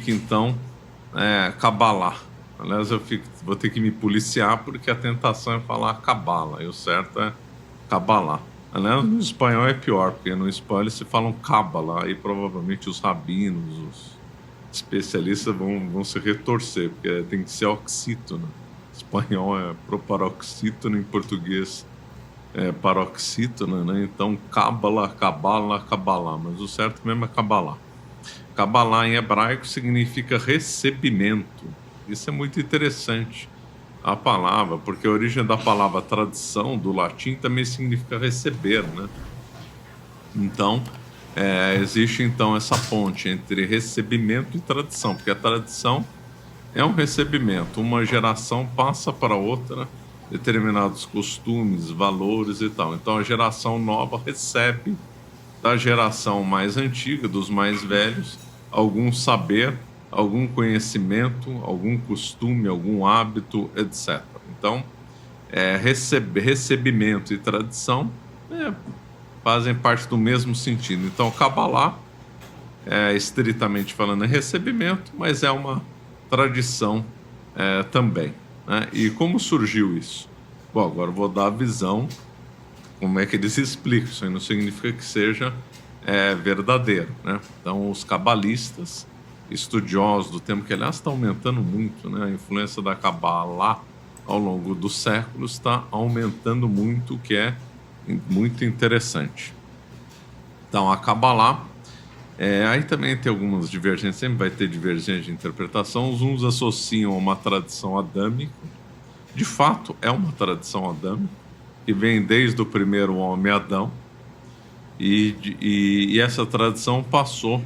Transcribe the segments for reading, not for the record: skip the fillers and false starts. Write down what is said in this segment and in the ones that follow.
significa, então, Kabbalah. Aliás, vou ter que me policiar porque a tentação é falar Cabala, e o certo é Kabbalah. Aliás, no espanhol é pior, porque no espanhol eles se falam Cábala, aí provavelmente os rabinos, os especialistas vão se retorcer, porque tem que ser oxítono. Espanhol é proparoxítono, em português é paroxítono, né? Então, Cábala, Cabala, Kabbalah, mas o certo mesmo é Kabbalah. Kabbalah em hebraico significa recebimento. Isso é muito interessante, a palavra, porque a origem da palavra tradição do latim também significa receber, né? Então, existe então essa ponte entre recebimento e tradição, porque a tradição é um recebimento, uma geração passa para outra determinados costumes, valores e tal. Então, a geração nova recebe da geração mais antiga, dos mais velhos, algum saber, algum conhecimento, algum costume, algum hábito, etc. Então, recebimento e tradição fazem parte do mesmo sentido. Então, Kabbalah, estritamente falando, é recebimento, mas é uma tradição também, né? E como surgiu isso? Bom, agora eu vou dar a visão, como é que eles explicam. Isso aí não significa que seja verdadeiro, né? Então, os cabalistas, estudiosos do tema, que aliás está aumentando muito, né? A influência da Kabbalah ao longo dos séculos está aumentando muito, o que é muito interessante. Então, a Kabbalah, aí também tem algumas divergências, sempre vai ter divergência de interpretação. Uns associam a uma tradição adâmica, de fato é uma tradição adâmica, que vem desde o primeiro homem Adão, e essa tradição passou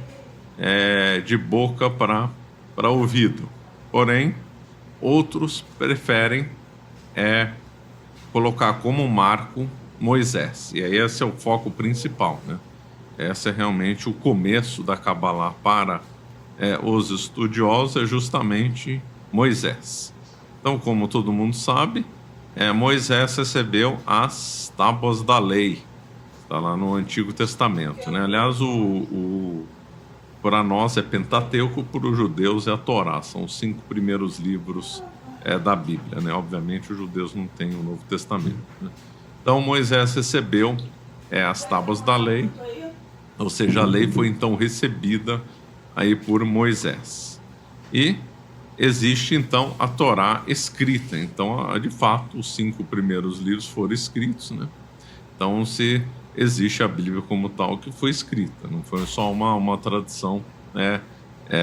de boca para ouvido. Porém, outros preferem colocar como marco Moisés, e aí esse é o foco principal, né? Esse é realmente o começo da Kabbalah para os estudiosos, é justamente Moisés. Então, como todo mundo sabe, Moisés recebeu as tábuas da lei, está lá no Antigo Testamento, né? Aliás, para nós é Pentateuco, para os judeus é a Torá, são os 5 primeiros livros da Bíblia, né? Obviamente os judeus não têm o Novo Testamento, né? Então Moisés recebeu as tábuas da lei, ou seja, a lei foi então recebida aí por Moisés. E existe então a Torá escrita. Então, de fato, os 5 primeiros livros foram escritos, né? Então, se existe a Bíblia como tal que foi escrita, não foi só uma tradição, né?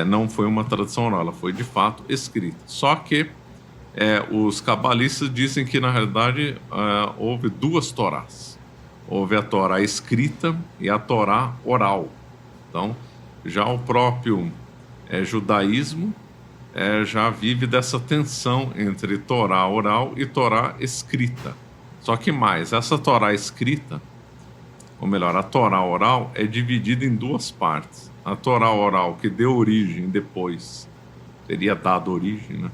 Não foi uma tradição oral, ela foi de fato escrita. Só que os cabalistas dizem que na realidade houve 2 Torás. Houve a Torá escrita e a Torá oral. Então, já o próprio judaísmo já vive dessa tensão entre Torá oral e Torá escrita. Só que mais, essa Torá escrita, ou melhor, a Torá oral é dividida em 2 partes. A Torá oral, que deu origem depois, teria dado origem, né,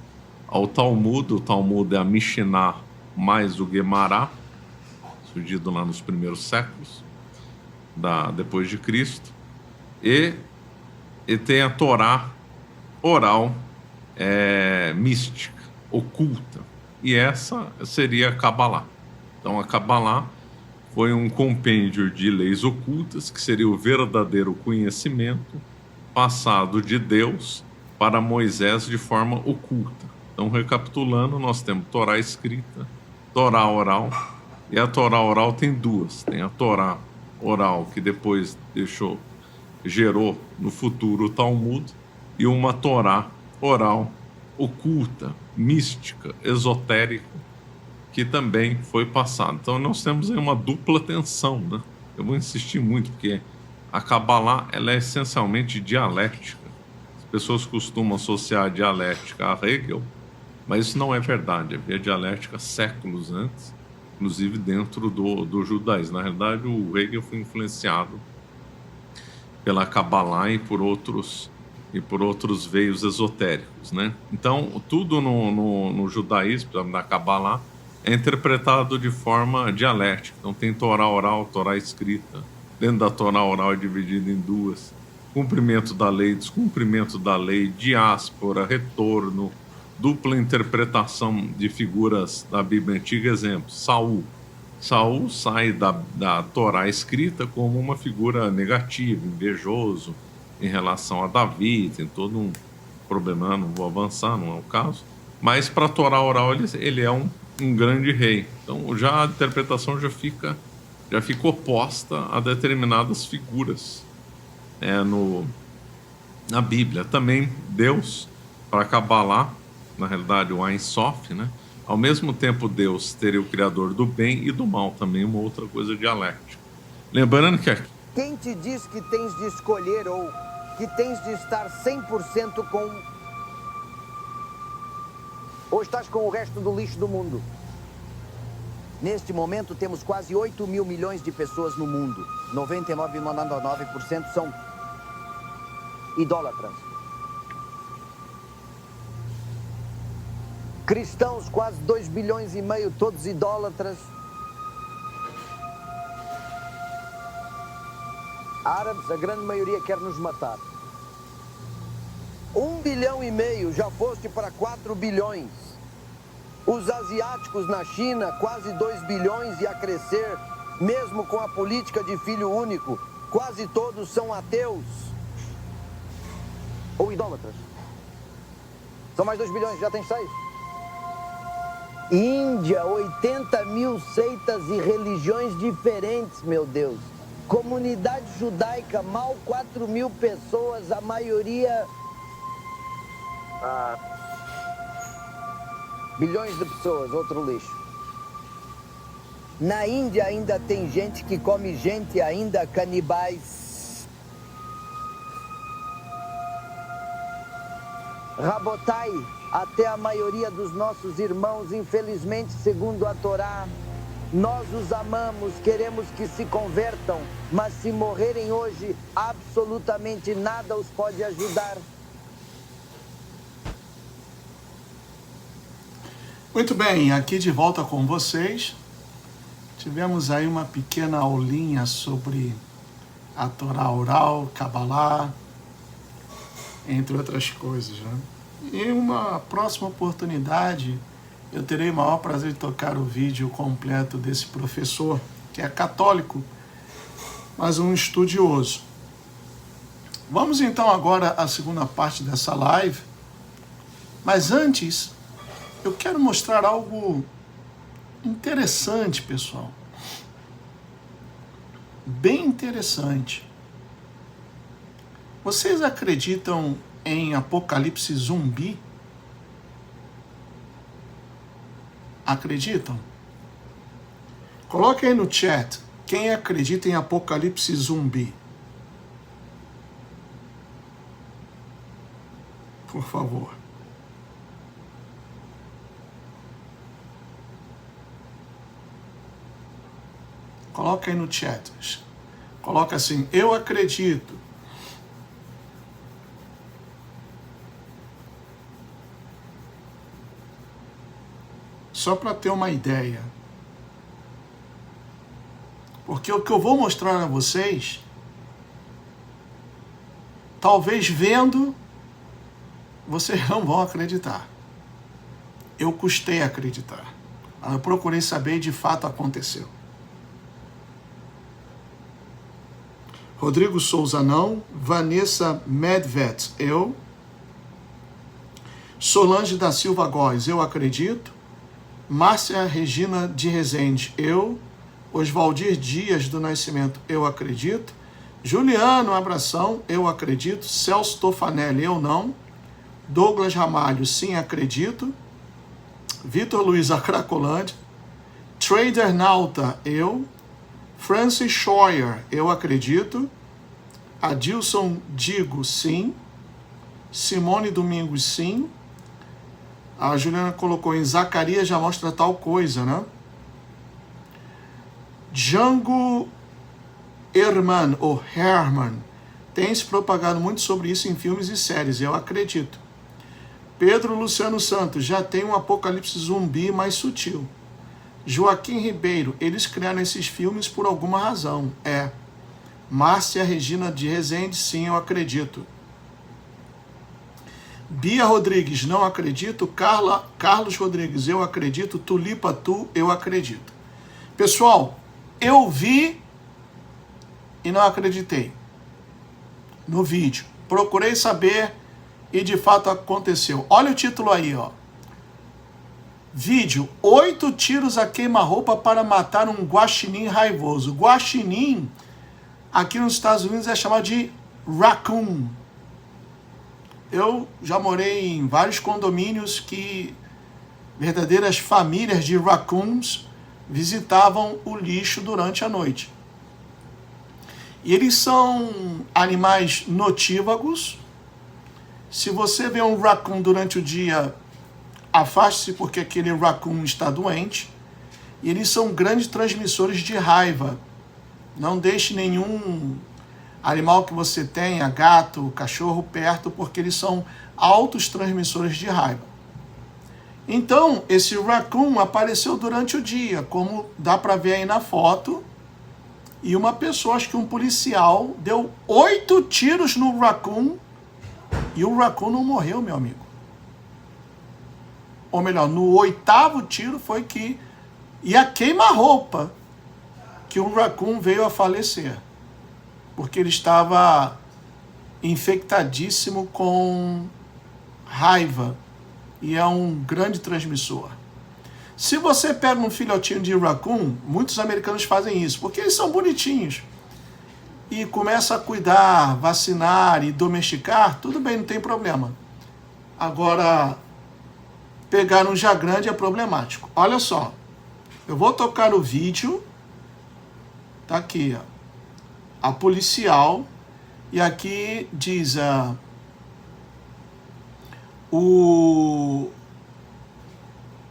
ao Talmud. O Talmud é a Mishnah mais o Guemará, surgido lá nos primeiros séculos depois de Cristo. E tem a Torá oral mística, oculta. E essa seria a Kabbalah. Então, a Kabbalah foi um compêndio de leis ocultas, que seria o verdadeiro conhecimento passado de Deus para Moisés de forma oculta. Então, recapitulando, nós temos Torá escrita, Torá oral, e a Torá oral tem 2. Tem a Torá oral, que depois gerou no futuro o Talmud, e uma Torá oral oculta, mística, esotérica, que também foi passada. Então nós temos aí uma dupla tensão, né? Eu vou insistir muito, porque a Kabbalah ela é essencialmente dialética. As pessoas costumam associar a dialética a Hegel, mas isso não é verdade. Havia dialética séculos antes, inclusive dentro do judaísmo. Na realidade, o Hegel foi influenciado pela Kabbalah e por outros veios esotéricos, né? Então, tudo no judaísmo, na Kabbalah, é interpretado de forma dialética. Então, tem Torá oral, Torá escrita. Dentro da Torá oral é dividido em 2. cumprimento da lei, descumprimento da lei, diáspora, retorno, dupla interpretação de figuras da Bíblia Antiga. Exemplo, Saul. Saul sai da Torá escrita como uma figura negativa, invejoso em relação a Davi, tem todo um problema, não vou avançar, não é o caso, mas para a Torá oral ele é um grande rei. Então já a interpretação já fica oposta a determinadas figuras na Bíblia. Também Deus, para Kabbalah, na realidade o Ein Sof, né? Ao mesmo tempo, Deus teria o criador do bem e do mal, também uma outra coisa dialética. Lembrando que aqui... Quem te diz que tens de escolher ou que tens de estar 100% com... ou estás com o resto do lixo do mundo? Neste momento, temos quase 8 mil milhões de pessoas no mundo. 99,99% são idólatras. Cristãos, quase 2 bilhões e meio, todos idólatras. Árabes, a grande maioria quer nos matar. 1 bilhão e meio, já foste para 4 bilhões. Os asiáticos na China, quase 2 bilhões e a crescer, mesmo com a política de filho único, quase todos são ateus ou idólatras. São mais 2 bilhões, já tem 6. Índia, 80 mil seitas e religiões diferentes, meu Deus. Comunidade judaica, mal 4 mil pessoas, a maioria... bilhões de pessoas, outro lixo. Na Índia ainda tem gente que come gente, ainda canibais. Rabotai, até a maioria dos nossos irmãos, infelizmente, segundo a Torá, nós os amamos, queremos que se convertam, mas se morrerem hoje, absolutamente nada os pode ajudar. Muito bem, aqui de volta com vocês. Tivemos aí uma pequena aulinha sobre a Torá oral, Kabbalah, entre outras coisas, né? E uma próxima oportunidade, eu terei o maior prazer de tocar o vídeo completo desse professor, que é católico, mas um estudioso. Vamos então agora à segunda parte dessa live, mas antes eu quero mostrar algo interessante, pessoal. Bem interessante. Vocês acreditam em apocalipse zumbi? Acreditam? Coloque aí no chat quem acredita em apocalipse zumbi. Por favor. Coloca aí no chat. Coloca assim, eu acredito. Só para ter uma ideia. Porque o que eu vou mostrar a vocês, talvez vendo, vocês não vão acreditar. Eu custei acreditar. Eu procurei saber e de fato aconteceu. Rodrigo Souza não, Vanessa Medvet, eu. Solange da Silva Góes, eu acredito. Márcia Regina de Rezende, eu. Oswaldir Dias do Nascimento, eu acredito. Juliano Abração, eu acredito. Celso Tofanelli, eu não. Douglas Ramalho, sim, acredito. Vitor Luiz Cracolândia. Trader Nauta, eu. Francis Scheuer, eu acredito. Adilson Digo, sim. Simone Domingos, sim. A Juliana colocou em Zacarias já mostra tal coisa, né? Django Herman, ou Herman, tem se propagado muito sobre isso em filmes e séries, eu acredito. Pedro Luciano Santos, já tem um apocalipse zumbi mais sutil. Joaquim Ribeiro, eles criaram esses filmes por alguma razão. Márcia Regina de Rezende, sim, eu acredito. Bia Rodrigues, não acredito. Carlos Rodrigues, eu acredito. Tulipa Tu, eu acredito. Pessoal, eu vi e não acreditei no vídeo. Procurei saber e de fato aconteceu. Olha o título aí, ó. Vídeo: 8 tiros a queima-roupa para matar um guaxinim raivoso. Guaxinim, aqui nos Estados Unidos, é chamado de raccoon. Eu já morei em vários condomínios que verdadeiras famílias de raccoons visitavam o lixo durante a noite. E eles são animais notívagos. Se você vê um raccoon durante o dia, afaste-se porque aquele raccoon está doente. E eles são grandes transmissores de raiva. Não deixe nenhum animal que você tenha, gato, cachorro, perto, porque eles são altos transmissores de raiva. Então, esse raccoon apareceu durante o dia, como dá para ver aí na foto. E uma pessoa, acho que um policial, deu 8 tiros no raccoon e o raccoon não morreu, meu amigo. Ou melhor, no 8º tiro foi que... E a queima-roupa que o raccoon veio a falecer. Porque ele estava infectadíssimo com raiva. E é um grande transmissor. Se você pega um filhotinho de raccoon, muitos americanos fazem isso, porque eles são bonitinhos. E começa a cuidar, vacinar e domesticar, tudo bem, não tem problema. Agora, pegar um já grande é problemático. Olha só, eu vou tocar o vídeo. Tá aqui, ó. A policial. E aqui diz o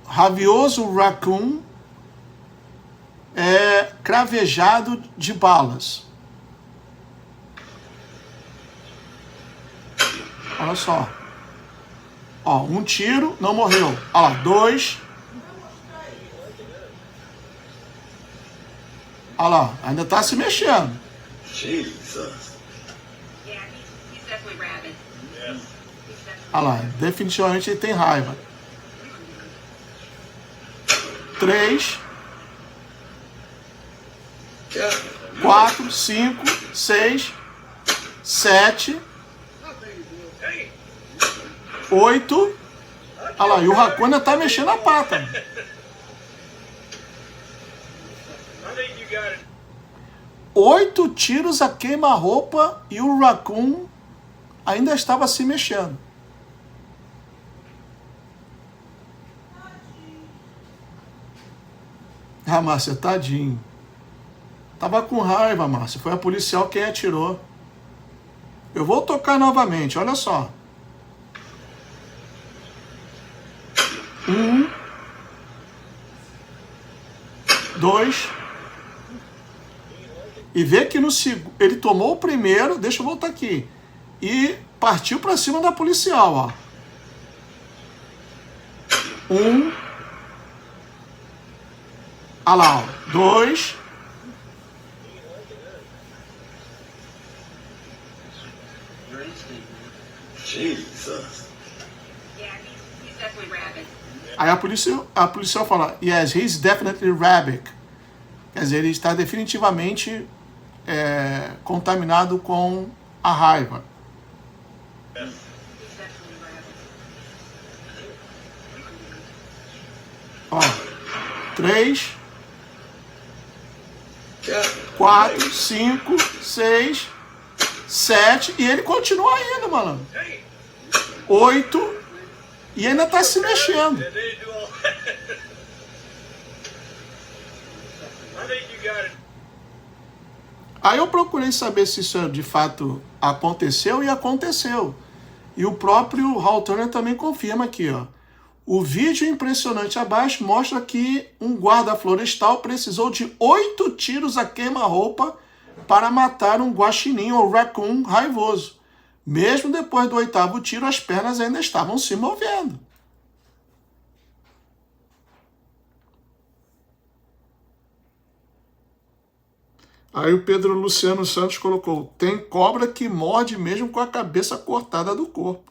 rabioso raccoon é cravejado de balas. Olha só. Ó, um tiro, não morreu. Olha lá, 2. Olha lá, ainda tá se mexendo. Jesus. Olha lá, definitivamente ele tem raiva. 3, 4, 5, 6, 7, 8. Olha lá, e o raccoon ainda tá mexendo a pata. 8 tiros a queima-roupa e o raccoon ainda estava se mexendo. Ah, Márcia, tadinho. Tava com raiva, Márcia. Foi a policial quem atirou. Eu vou tocar novamente, olha só. 1, 2. E vê que no segundo... Ele tomou o primeiro, deixa eu voltar aqui. E partiu para cima da policial, ó. 1. Olha lá, ó. 2. Jesus. Aí a policial fala, yes, he's definitely rabid. Quer dizer, ele está definitivamente contaminado com a raiva. Ó, 3, 4, 5, 6, 7, e ele continua indo, malandro. 8, e ainda tá se mexendo. Aí eu procurei saber se isso de fato aconteceu, e aconteceu. E o próprio Hal Turner também confirma aqui, ó. O vídeo impressionante abaixo mostra que um guarda florestal precisou de 8 tiros a queima-roupa para matar um guaxinim ou raccoon raivoso. Mesmo depois do 8º tiro, as pernas ainda estavam se movendo. Aí o Pedro Luciano Santos colocou, tem cobra que morde mesmo com a cabeça cortada do corpo.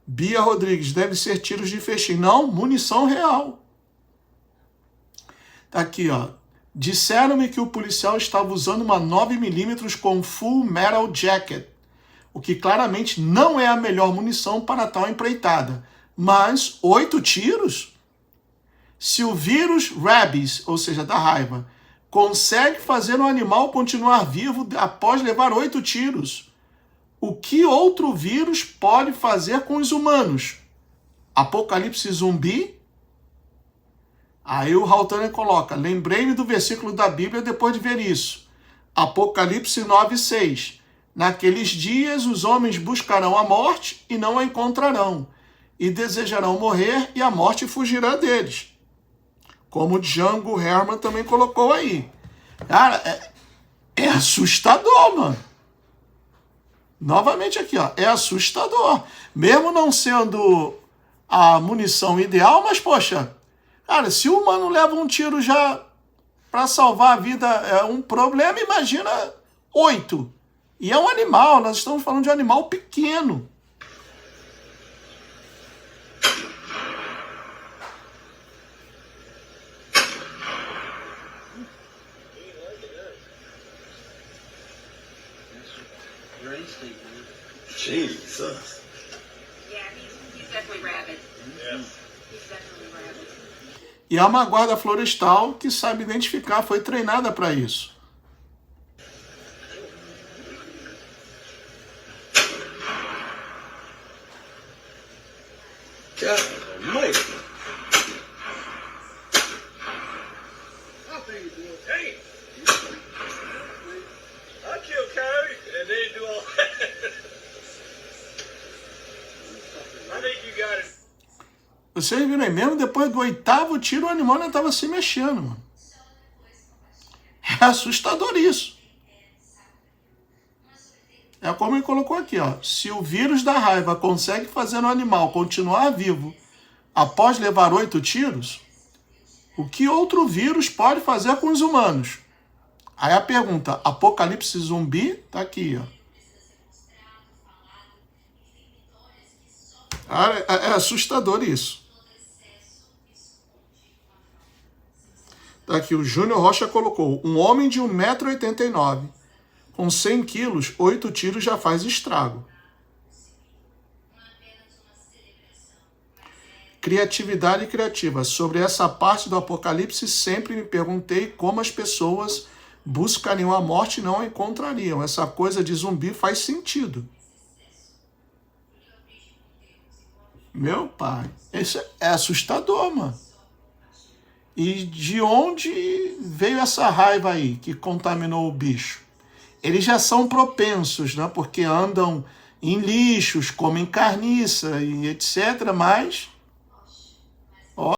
Bia Rodrigues, deve ser tiros de feixinho. Não, munição real. Tá aqui, ó. Disseram-me que o policial estava usando uma 9mm com Full Metal Jacket, o que claramente não é a melhor munição para tal empreitada. Mas 8 tiros? Se o vírus rabies, ou seja, da raiva, consegue fazer um animal continuar vivo após levar 8 tiros, o que outro vírus pode fazer com os humanos? Apocalipse zumbi? Aí o Haltner coloca, lembrei-me do versículo da Bíblia depois de ver isso. Apocalipse 9:6. Naqueles dias os homens buscarão a morte e não a encontrarão, e desejarão morrer e a morte fugirá deles. Como Django Herman também colocou aí. Cara, é assustador, mano. Novamente aqui, ó, é assustador. Mesmo não sendo a munição ideal, mas, poxa, cara, se o humano leva um tiro já para salvar a vida é um problema, imagina 8. E é um animal, nós estamos falando de um animal pequeno. Jesus. Yeah, he's definitely rabid. Yeah. He's definitely rabid. E há uma guarda florestal que sabe identificar, foi treinada para isso. God almighty. Hey! I killed Kyrie and they do all that. I think you got it. Vocês viram aí, mesmo depois do 8º tiro, o animal não estava se mexendo, mano. É assustador isso. É como ele colocou aqui, ó. Se o vírus da raiva consegue fazer um animal continuar vivo após levar 8 tiros, o que outro vírus pode fazer com os humanos? Aí a pergunta, Apocalipse zumbi, tá aqui, ó. É assustador isso. Tá aqui, o Júnior Rocha colocou, um homem de 1,89 m, com 100 quilos, 8 tiros já faz estrago. Criatividade criativa. Sobre essa parte do Apocalipse, sempre me perguntei como as pessoas buscariam a morte e não a encontrariam. Essa coisa de zumbi faz sentido. Meu pai, isso é assustador, mano. E de onde veio essa raiva aí que contaminou o bicho? Eles já são propensos, né? Porque andam em lixos, comem carniça e etc. Mas